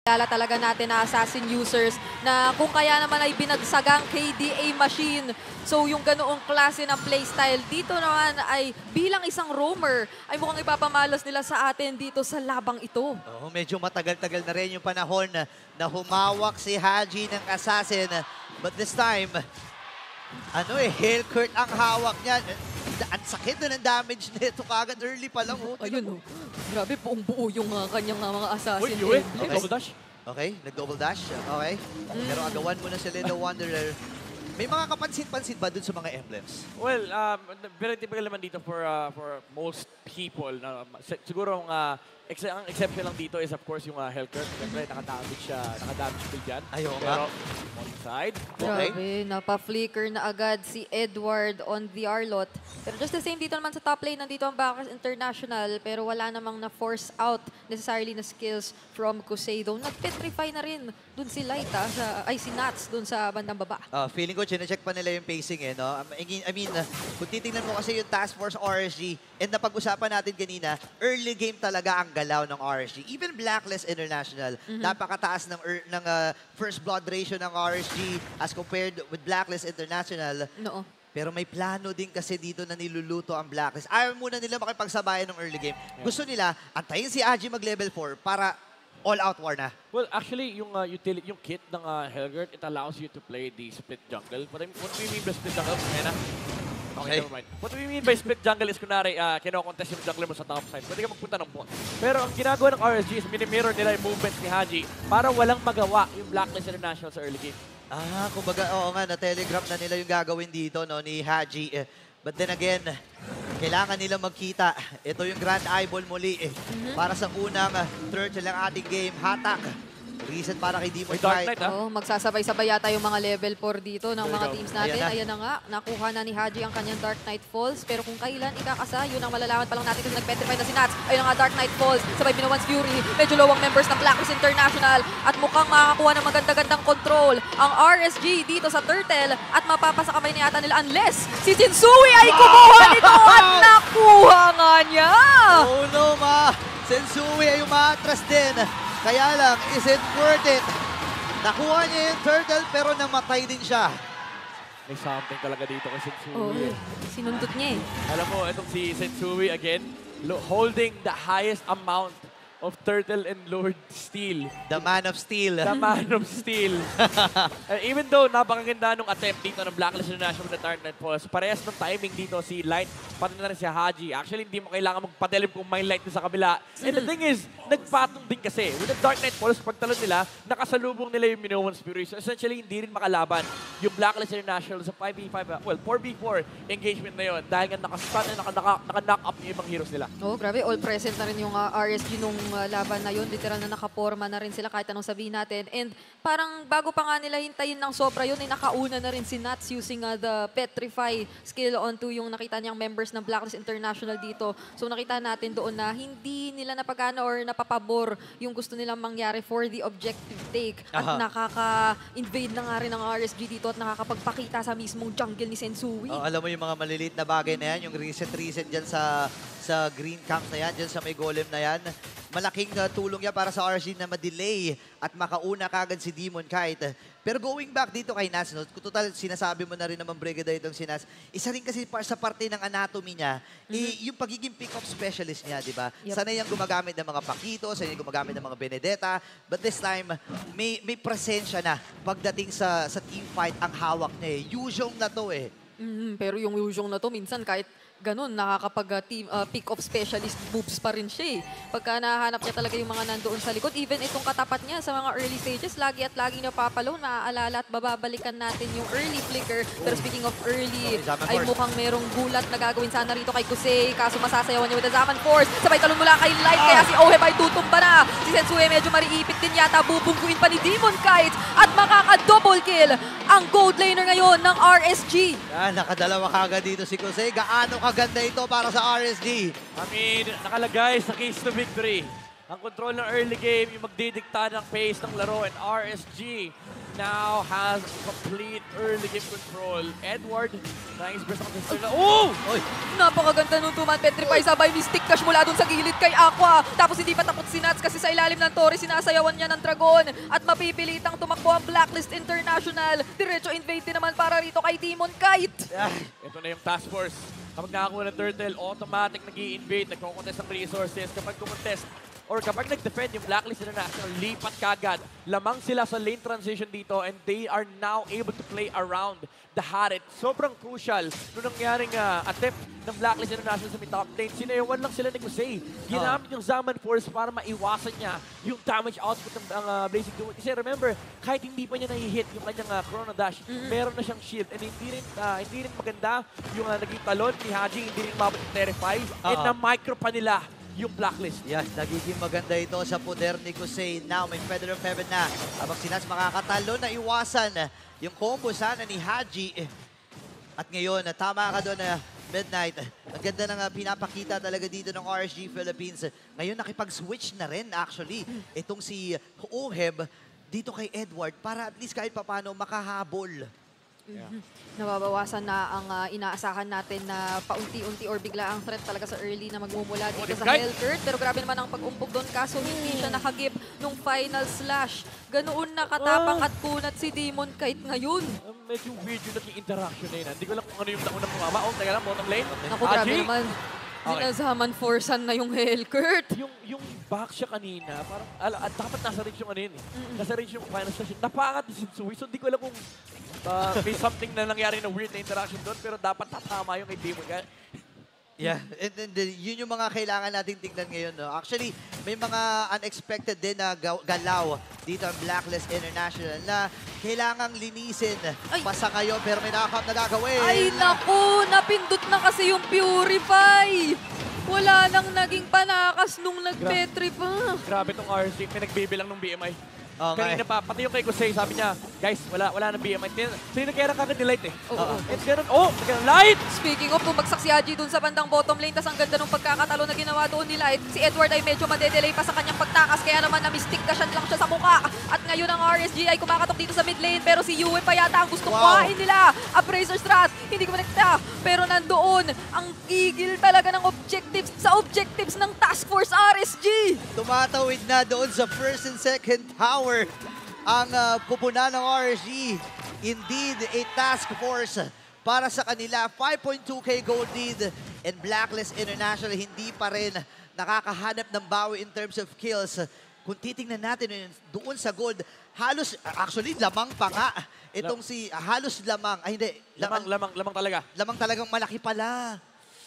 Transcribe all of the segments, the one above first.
Kilala talaga natin na assassin users na kung kaya naman ay binagsagang KDA machine. So yung ganoong klase ng playstyle dito naman ay bilang isang roamer ay mukhang ipapamalas nila sa atin dito sa labang ito. Oh, medyo matagal-tagal na rin yung panahon na humawak si Haji ng assassin. But this time, Hellcurt ang hawak niya. Ang sakit na ng damage nito kagad early pa lang. Ayun, grabe buong buo yung kanyang mga assassin. Double dash. Okay, nag-double dash. Okay. Pero agawan mo na si Little Wanderer. May mga kapansin-pansin ba dun sa mga emblems? Well, very typical naman dito for most people. Siguro ang exception lang dito is of course yung Hellcurt. Siyempre, naka-damage kill dyan. Ayaw Pero on side. Grabe, napa-flicker na agad si Edward on the Arlot. Pero just the same dito naman sa top lane, nandito ang Bacchus International, pero wala namang na-force out necessarily na skills from Cusado. Nag-petrify na rin dun si Light, si Nats dun sa bandang baba. Feeling ko, chine-check pa nila yung pacing no? I mean, kung titingnan mo kasi yung Task Force RSG, and napag-usapan natin kanina, early game talaga ang galaw ng RSG. Even Blacklist International, napakataas ng first blood ratio ng RSG as compared with Blacklist International. No. Pero may plano din kasi dito na niluluto ang Blacklist. Ayaw muna nila makipagsabayan ng early game. Gusto nila, antayin si Haji mag-level 4 para all-out war na. Well, actually, yung kit ng Hellcurt, it allows you to play the split jungle. What do we mean by split jungle? Okay, never mind. What we mean by split jungle is kunwari, kino-contest yung jungler mo sa top side. Pwede ka magpunta ng bot. Pero ang ginagawa ng RSG is mini-mirror nila yung movements ni Haji para walang magawa yung Blacklist International sa early game. Kumbaga, oo nga, na-telegraph na nila yung gagawin dito ni Haji. But then again, kailangan nila magkita. Ito yung Grand Eyeball muli para sa unang turtle ng ating game. Hatak. Reset para kay Demon Knight. Magsasabay-sabay yata yung mga level 4 dito ng mga teams natin. Ayan na nga, nakuha na ni Haji ang kanyang Dark Knight Falls. Pero kung kailan ikakasa, yun ang malalaman pa lang natin kasi nag-petrify na si Nats. Ayun nga, Dark Knight Falls. Sabay Binowan's Fury. Medyo low ang members ng Blacklist International. At mukhang makakakuha ng maganda-gandang control ang RSG dito sa Turtle. At mapapasa kamay na yata nila unless si Sensui ay kumuha nito at nakuha nga niya. Oh no, Sensui ay umatras din. Kaya lang, is it worth it? Nakuha niya yung turtle pero namatay din siya. May something talaga dito kay Sensui. Sinundot niya Alam mo, itong si Sensui again, holding the highest amount of Turtle and Lord Steel. The Man of Steel. The Man of Steel. Even though napakaganda nung attempt dito ng Blacklist International with the Dark Knight Falls, parehas ng timing dito si Light, pati na rin si Haji. Actually, hindi mo kailangan magpatelip kung may Light sa kabila. And the thing is, nagpatong din kasi. With the Dark Knight Falls, pagtalon nila, nakasalubong nila yung Minowan's Fury. So essentially, hindi rin makalaban yung Blacklist International sa 5v5, 4v4 engagement na yun. Dahil nga nakastun at naka-knock up yung ibang heroes nila. Grabe. All present na rin yung RSG nung laban na yun. Literal na nakaporma na rin sila kahit anong sabihin natin. And parang bago pa nga nila hintayin ng sobra yun, nakauna na rin si Nats using the Petrify skill onto yung nakita niyang members ng Blacklist International dito. So nakita natin doon na hindi nila napagana or napapabor yung gusto nilang mangyari for the objective take. At nakaka-invade na nga rin ng RSG dito at nakakapagpakita sa mismong jungle ni Sensui. Alam mo yung mga maliliit na bagay na yan, yung reset dyan sa green camp na yan, dyan sa may golem na yan. Malaking tulong yan para sa RSG na ma-delay at makauna kagad si Demon Knight. Pero going back dito kay Nats, total sinasabi mo na rin naman Brigadier itong si Nats, isa rin kasi sa parte ng anatomy niya, yung pagiging pick-up specialist niya, di ba? Yep. Sanay yung gumagamit ng mga Pakito, sanay yung gumagamit ng mga Benedetta, but this time, may presensya na pagdating sa team fight ang hawak niya. Yusyong na to Pero yung Yusyong na to, minsan kahit ganun, nakakapag-team pick-off specialist moves pa rin siya Pagka nahanap niya talaga yung mga nandoon sa likod, even itong katapat niya sa mga early stages, lagi at lagi napapalo, naaalala at bababalikan natin yung early flicker. Pero speaking of early, ay mukhang merong gulat na gagawin sana rito kay Kusei, kaso masasayawan niya with the Zaman Force. Sabay talon mula kay Light, kaya si Oheb ay tutumba na. Si Sensui medyo mariipit din yata, bubungguin pa ni Demon Knight at makaka-double kill ang gold laner ngayon ng RSG. Nakadalawa kagad dito si Kusei. Gaano kaganda ito para sa RSG? I mean, nakalagay sa case to victory. ang control ng early game, yung magdidikta ng pace ng laro, and RSG now has complete early game control. Edward, na-express ang contester na, oh! Oy, Napakaganda nung tuman petrify, sabay ni stick cash mula dun sa gilid kay Aqua. Tapos hindi pa tapos si Nats kasi sa ilalim ng Torre sinasayawan niya ng Dragon. At mapipilitang tumakbo ang Blacklist International. Diretso invade din naman para rito kay Demon Kite. Ito na yung task force. Kapag nakakuha ng turtle, automatic nag-i-invade, nagkukontest ng resources. Kapag kumontest, or kapag nag-defend yung Blacklist International, lipat kagad. Lamang sila sa lane transition dito and they are now able to play around the Harit. Sobrang crucial nung nangyaring attempt ng Blacklist International sa top lane. Sinayawan lang sila ni Kusei. Ginamit yung Zaman Force para maiwasan niya yung damage output ng Blazing Duo. Kasi remember, kahit hindi pa niya nahihit yung kanyang Chrono Dash, meron na siyang shield. And hindi rin maganda yung naging talon ni Haji, hindi rin mabot yung Terrify. And na-micro pa nila yung Blacklist. yes, nagiging maganda ito sa poder ni Kusei. Now, may Feather of Heaven na. Habang si Nats makakatalo na iwasan yung combo sana ni Haji. At ngayon, tama ka doon na Midnight. Ang ganda ng pinapakita talaga dito ng RSG Philippines. Ngayon, nakipag-switch na rin actually. Itong si Oheb dito kay Edward para at least kahit papano makahabol. Nababawasan na ang inaasahan natin na paunti-unti or bigla ang threat talaga sa early na magmumula dito sa Hellcurt. Pero grabe naman ang pag-umpog doon kaso hindi siya nakagip nung final slash. Ganoon nakatapang at kunat si Demon Kite ngayon. Medyo weird yung naging interaction na yun. Hindi ko lang kung ano yung naunang pumama. Oh, teka lang, bottom lane. Naku, grabe Haji? naman. Sinasaman forcean na yung Hellcurt. Yung back siya kanina, parang dapat nasa range yung ano yun eh. Nasa range yung final slash. Napaangat ni Sensui, so hindi ko alam kung may something na nangyari na weird na interaction doon, pero dapat tatama yung kay Demon. Yeah, and yun yung mga kailangan nating tingnan ngayon. No? Actually, may mga unexpected din na galaw dito ang Blacklist International na kailangang linisin pa sa ngayon pero may nakakap na gagawin. Ay naku, napindot na kasi yung Purify. Wala nang naging panakas nung nag-petrify. Grabe tong RC, may nagbibilang ng BMI. Okay. Kanina pa, pati yung kay Kusei, sabi niya, guys, wala nang BMI. So nagkaya kagad ni Light eh. Oo. It's ganun, nagkaya Light! Speaking of, bumagsak si Haji dun sa bandang bottom lane, tas ang ganda nung pagkakatalo na ginawa doon ni Light. Si Edward ay medyo madedelay pa sa kanyang pagtakas, kaya naman na-mystic kasyan lang siya sa mukha. At ngayon ang RSG ay kumakatok dito sa mid lane, pero si Yue pa yata ang gustong kuhain nila. Appraiser Strat, hindi ko manekta, pero nandoon ang gigil talaga ng objectives sa objectives ng Task Force RSG. Tumatawid na doon sa first and second tower ang pupunan ng RSG. Indeed, a task force para sa kanila. 5.2k gold lead and Blacklist International hindi pa rin nakakahanap ng bawi in terms of kills. Kung titingnan natin doon sa gold, halos, actually, lamang pa nga. Itong si, halos lamang. Ay, hindi. Lamang talaga. Lamang talagang malaki pala.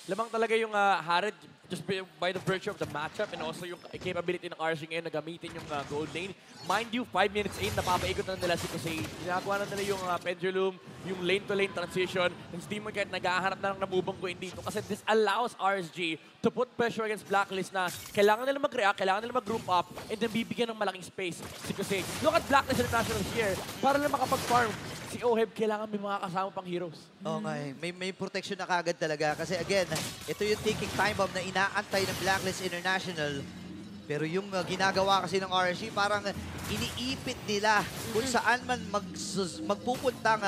Lamang talaga yung Harid just by the virtue of the matchup and also yung capability ng RSG ngayon na gamitin yung gold lane. Mind you, 5 minutes in, napapaikot na nila si Kusei. Ginagawa na nila yung pendulum, yung lane-to-lane transition. And Demon Kite nag-ahanap na ng nabubangguin dito kasi this allows RSG to put pressure against Blacklist na kailangan nila mag-react, kailangan nila mag-group up, and then bibigyan ng malaking space si Kusei. Look at Blacklist International here. Para lang makapag-farm, si Oheb kailangan may mga kasama pang heroes. Okay, may protection na kagad talaga. Kasi again, ito yung taking time bomb na inaantay ng Blacklist International. Pero yung ginagawa kasi ng RSG, parang iniipit nila kung saan man magpupuntang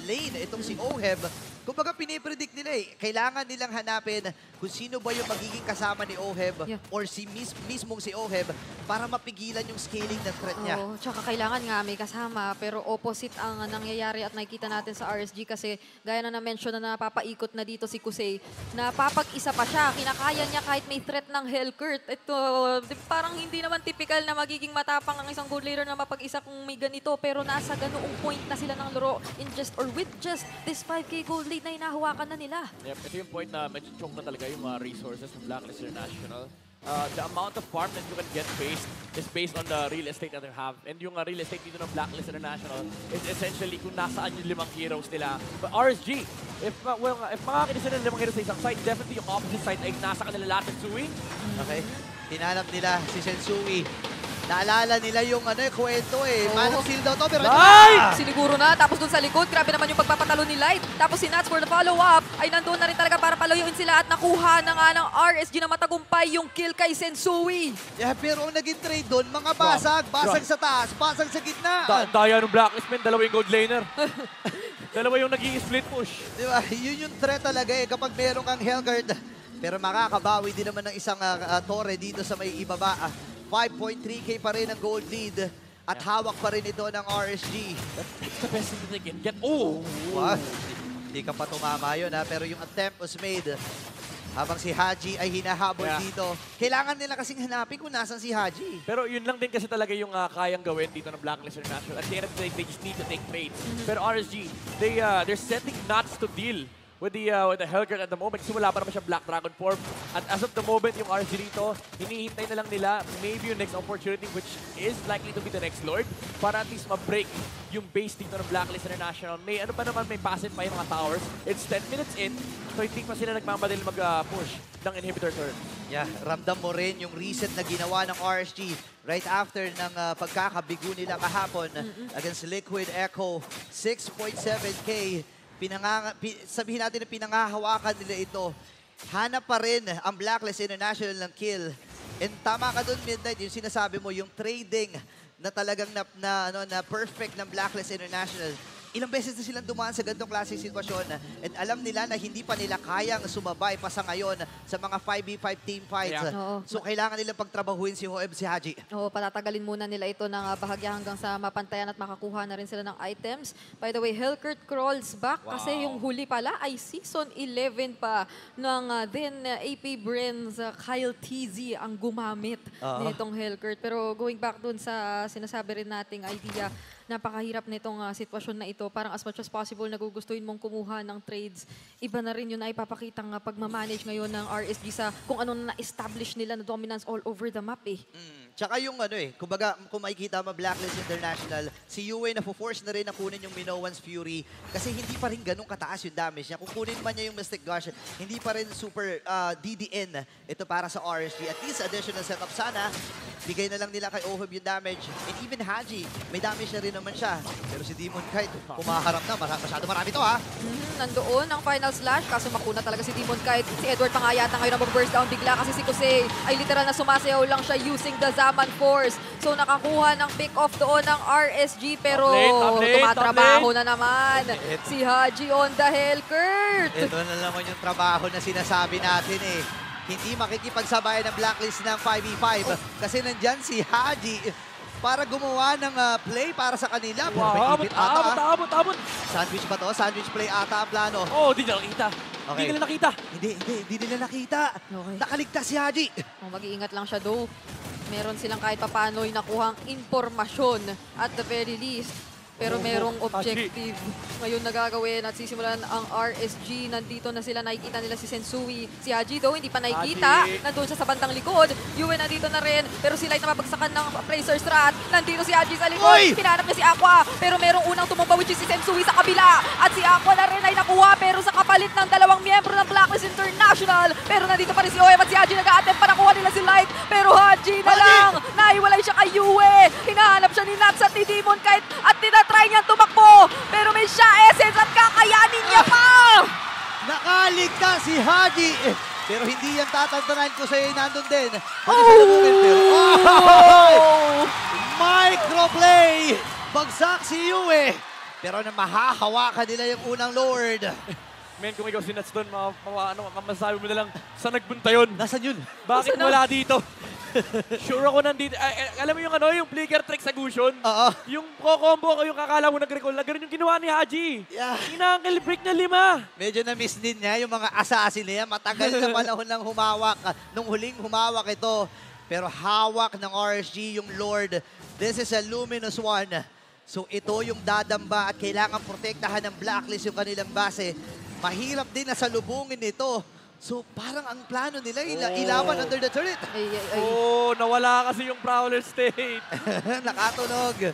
lane itong si Oheb. Kumbaga pinipredict nila eh. Kailangan nilang hanapin kung sino ba yung magiging kasama ni Oheb or si mismong si Oheb para mapigilan yung scaling ng threat niya. Oo, tsaka kailangan nga may kasama pero opposite ang nangyayari at nakikita natin sa RSG kasi gaya na na-mention na napapaikot na dito si Kusei, napapag-isa pa siya, kinakaya niya kahit may threat ng Hellcurt. Ito, parang hindi naman typical na magiging matapang ang isang gold laner na mapag-isa kung may ganito pero nasa ganoong point na sila ng laro in just or with just this 5k gold lead na hinahawakan na nila. Yep, ito yung point na medyo choke na talaga yung mga resources ng Blacklist International. The amount of farm that you can get is based on the real estate that they have. And yung real estate dito ng Blacklist International is essentially kung nasaan yung 5 heroes nila. But RSG, if makakita sila ng 5 heroes sa isang side, definitely yung opposite side ay nasa kanila lahat ng Sui. Okay, hinanap nila si Sensui. Naalala nila yung kwento eh. Oo. Man of Steel daw to, pero Light! Siniguro na, tapos dun sa likod, grabe naman yung pagpapatalo ni Light. Tapos si Nats for the follow-up, ay nandun na rin talaga para palayuin sila at nakuha na nga ng RSG na matagumpay yung kill kay Sensui. Yeah, pero ang naging trade doon, mga basag. Basag sa taas, basag sa gitna. Daya ng Blacklist, man. Dalawa yung gold laner. Dalawa yung naging split push. Di ba? Yun yung threat talaga eh kapag meron kang Hellguard. Pero makakabawi din naman ng isang torre dito sa may ibaba. 5.3k pa rin ang gold lead. At hawak pa rin ito ng RSG. It's the best thing that they can get. Oh! Wow. Hindi ka pa tumama yun ha. Pero yung attempt was made. Habang si Haji ay hinahabol dito. Kailangan nila kasing hanapin kung nasan si Haji. Pero yun lang din kasi talaga yung kayang gawin dito ng Blacklist International. At the end of the day, they just need to take mates. Pero RSG, they're setting Nuts to deal with the Hellguard at the moment. Kasi wala pa naman siya Black Dragon form. At as of the moment, yung RSG dito, hinihintay na lang nila maybe yung next opportunity which is likely to be the next Lord para at least ma-break yung base dito ng Blacklist International. May ano pa naman, may passive pa yung mga towers. It's 10 minutes in, so hindi pa sila nagmamadali mag-push ng inhibitor turn. Yeah, ramdam mo rin yung reset na ginawa ng RSG right after ng pagkakabigo nila kahapon against Liquid Echo. 6.7k. Sabihin natin na pinangahawakan nila ito. Hanap pa rin ang Blacklist International ng kill. And tama ka dun, Midnight, yung sinasabi mo, yung trading na talagang na perfect ng Blacklist International. Ilang beses na silang dumaan sa ganitong klaseng sitwasyon and alam nila na hindi pa nila kayang sumabay pa sa ngayon sa mga 5v5 team fights. Yeah. So kailangan nilang pagtrabahuin si Hoeb, si Haji. Oo, patatagalin muna nila ito ng bahagya hanggang sa mapantayan at makakuha na rin sila ng items. By the way, Hellguard crawls back kasi yung huli pala ay season 11 pa ng then AP Brains Kyle TZ ang gumamit nitong Hellguard. Pero going back dun sa sinasabi rin nating idea, napakahirap nitong sitwasyon na ito. Parang as much as possible, nagugustuhin mong kumuha ng trades. Iba na rin yun na ipapakitang pagmamanage ngayon ng RSG sa kung ano na na-establish nila na dominance all over the map eh. Tsaka yung kumbaga, kung makikita mo Blacklist International, si Yue na force na rin na kunin yung Minoan's Fury kasi hindi pa rin ganun kataas yung damage niya. Kung kunin man niya yung Mystic Gush, hindi pa rin super DDN ito para sa RSG. At least additional setup sana, bigay na lang nila kay Oheb yung damage. And even Haji, may damage na rin naman siya. Pero si Demon Kite, kumaharap na. Masyado marami to ha. Nandoon ang final slash, kaso makuna talaga si Demon Kite. Si Edward pa nga yata ngayon ang burst down bigla kasi si Kosei ay literal na sumasayaw lang siya using the Zaman Force. So nakakuha ng pick-off doon ng RSG pero tumatrabaho na naman si Haji on the Hellguard. Ito na naman yung trabaho na sinasabi natin eh. Hindi makikipagsabayan ng Blacklist ng 5v5 kasi nandyan si Haji para gumawa ng play para sa kanila. Wow, abot. Sandwich ba to? Sandwich play ata ang plano. Oh, di nila nakita. Okay. Hindi nila nakita. Hindi nila nakita. Okay. Nakaligtas si Haji. Mag-iingat lang siya though. Meron silang kahit papano'y nakuhang impormasyon at the very least. Pero merong objective ngayon na gagawin at sisimulan ang RSG. Nandito na sila, nakikita nila si Sensui. Si Haji though, hindi pa nakikita. Nandun siya sa bandang likod. Yue nandito na rin. Pero si Light na mabagsakan ng Fraser Strat. Nandito si Haji sa likod. Pinanap niya si Aqua. Pero merong unang tumumba which is si Sensui sa kabila. At si Aqua na rin ay nakuha. Pero sa kapalit ng dalawang miyembro ng Blacklist International. Pero nandito pa rin si Oem at si Haji nag-a-attempt para nakuha nila si Light. Pero Haji na lang. Naiwalay siya kay Yue. Hinahanap siya ni Nats at ni Demon Kite. At tinatry niyang tumakbo. Pero may siya essence at kakayanin niya pa. Nakaligtas si Haji. Pero hindi yan tatantanan ko sa'yo nandun din. Pero, microplay! Bagsak si Yue. Pero na mahahawakan nila yung unang Lord. Men, kung ikaw si Nuts doon, masasabi mo na lang, saan nagpunta yun? Nasaan yun? Bakit wala dito? Sure ako nandito. Alam mo yung yung flicker trick sa Gusion? Oo. Yung ko-combo ko, yung kakala mo nag-recall na ganun yung ginawa ni Haji. Yeah. Inangkel break na 5. Medyo na-miss din niya yung mga assassin niya. Matagal na panahon ng humawak. Nung huling humawak ito. Pero hawak ng RSG yung Lord. This is a Luminous One. So ito yung dadamba at kailangan protektahan ng Blacklist yung kanilang base. Mahirap din na salubungin ito. So parang ang plano nila ilawan under the turret. Oh, nawala kasi yung Prowler State. Nakatunog.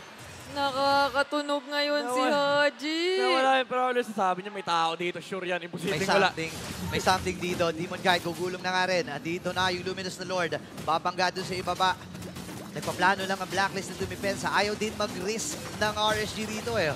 Nakakatunog ngayon si Haji. Nawala yung Prowler State. Sabi niya may tao dito. Sure yan. Imposibleng wala. May something dito. Demon Kite gugulong na nga rin. Dito na yung Luminous na Lord. Babangga doon sa ibaba. Nagpaplano lang ang Blacklist na dumipensa. Ayaw din mag-risk ng RSG dito eh.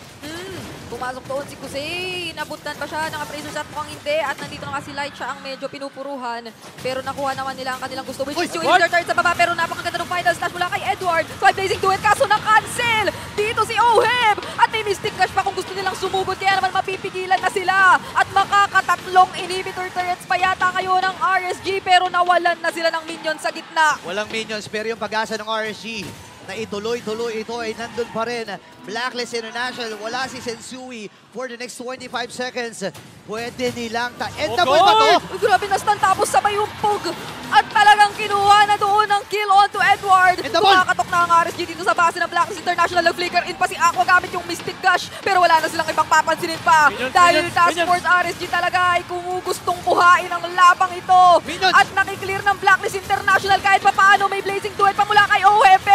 Pumasok doon si Kusei. Nabutan pa siya ng appraisal shot, mukhang hindi. At nandito na nga si Light, siya ang medyo pinupuruhan. Pero nakuha naman nila ang kanilang gusto. Which is yung Edward! insert sa baba. Pero napakaganda ng final stash mula kay Edward. 5 blazing duet, kaso na-cancel. Dito si Oheb. At may Mystic Dash pa kung gusto nilang sumugod. Kaya naman mapipigilan na sila. At makakatatlong inhibitor turrets pa yata kayo ng RSG. Pero nawalan na sila ng minions sa gitna. Walang minions, pero yung pag-asa ng RSG na ituloy-tuloy ito ay nandun pa rin. Blacklist International, wala si Sensui for the next 25 seconds. Pwede nilang ta-endable ba to? Uy, grabe na stun tapos sabay yung pug. At talagang kinuha na doon ng kill on to Edward. Endable! Kumakatok na ang RSG dito sa base ng Blacklist International. Nag-flicker in pa si Aqua gamit yung Mystic Gush. Pero wala na silang ibang papansinin pa. Minions, Dahil minions, Task minions. Force RSG talaga ay gustong kuhain ang labang ito. Minions! At nakiklear ng Blacklist International kahit pa paano may blazing duel pa mula kay Oheb.